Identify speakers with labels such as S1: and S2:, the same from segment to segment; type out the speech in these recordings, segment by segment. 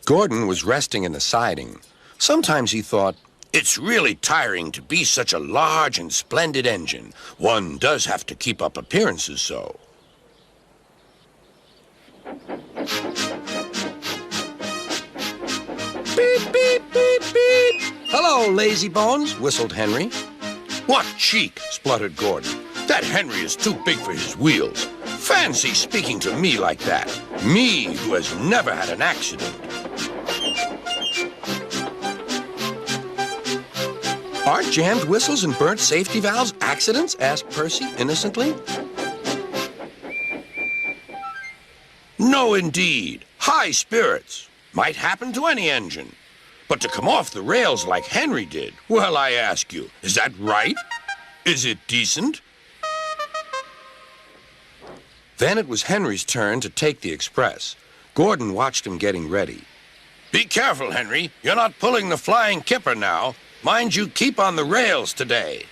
S1: Gordon was resting in the siding. Sometimes he thought, it's really tiring to be such a large and splendid engine. One does have to keep up appearances so. Beep, beep, beep, beep. Hello, lazy bones, whistled Henry. What cheek, spluttered Gordon. That Henry is too big for his wheels. Fancy speaking to me like that. Me, who has never had an accident. Aren't jammed whistles and burnt safety valves accidents? Asked Percy innocently. No, indeed. High spirits. Might happen to any engine. But to come off the rails like Henry did, well, I ask you, is that right? Is it decent? Then it was Henry's turn to take the express. Gordon watched him getting ready. Be careful, Henry. You're not pulling the flying kipper now. Mind you keep on the rails today.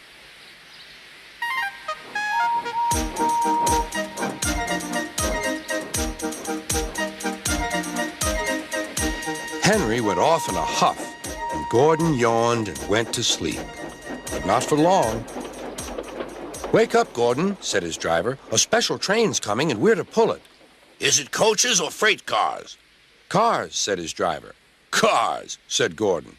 S1: Henry went off in a huff, and Gordon yawned and went to sleep. But not for long. Wake up, Gordon, said his driver. A special train's coming and we're to pull it. Is it coaches or freight cars? Cars, said his driver. Cars, said Gordon.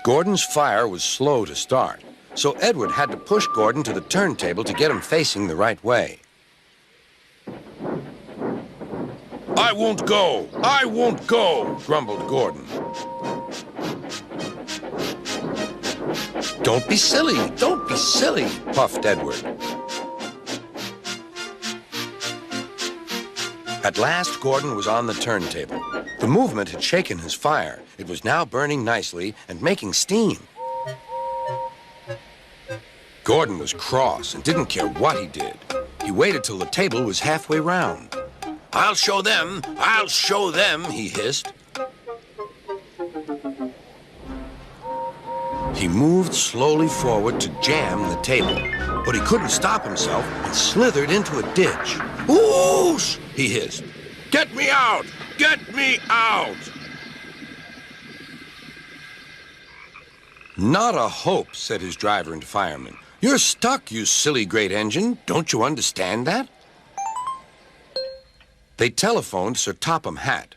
S1: Gordon's fire was slow to start, so Edward had to push Gordon to the turntable to get him facing the right way. I won't go! I won't go! Grumbled Gordon. Don't be silly! Don't be silly! Puffed Edward. At last, Gordon was on the turntable. The movement had shaken his fire. It was now burning nicely and making steam. Gordon was cross and didn't care what he did. He waited till the table was halfway round. I'll show them, he hissed. He moved slowly forward to jam the table, but he couldn't stop himself and slithered into a ditch. Whoosh! He hissed. Get me out! Get me out! Not a hope, said his driver and fireman. You're stuck, you silly great engine. Don't you understand that? They telephoned Sir Topham Hatt.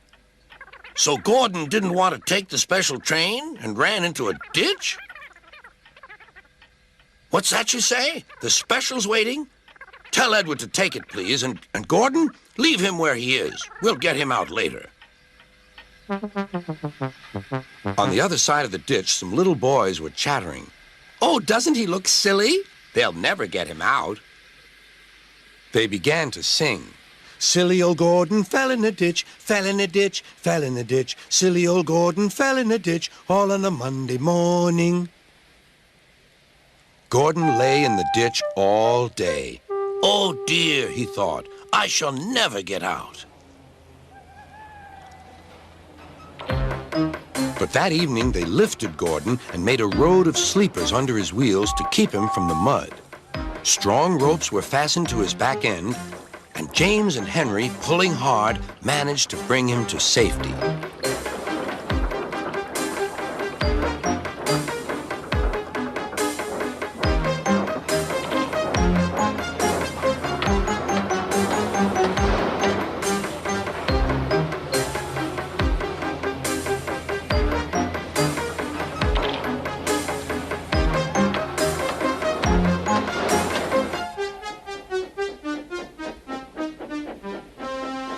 S1: So Gordon didn't want to take the special train and ran into a ditch? What's that you say? The special's waiting? Tell Edward to take it, please, and Gordon, leave him where he is. We'll get him out later. On the other side of the ditch, some little boys were chattering. Oh, doesn't he look silly? They'll never get him out. They began to sing. Silly old Gordon fell in a ditch, fell in a ditch, fell in a ditch. Silly old Gordon fell in a ditch, all on a Monday morning. Gordon lay in the ditch all day. Oh dear, he thought, I shall never get out. But that evening they lifted Gordon and made a road of sleepers under his wheels to keep him from the mud. Strong ropes were fastened to his back end, and James and Henry, pulling hard, managed to bring him to safety.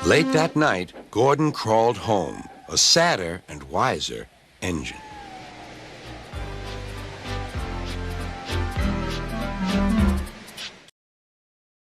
S1: Late that night, Gordon crawled home, a sadder and wiser engine.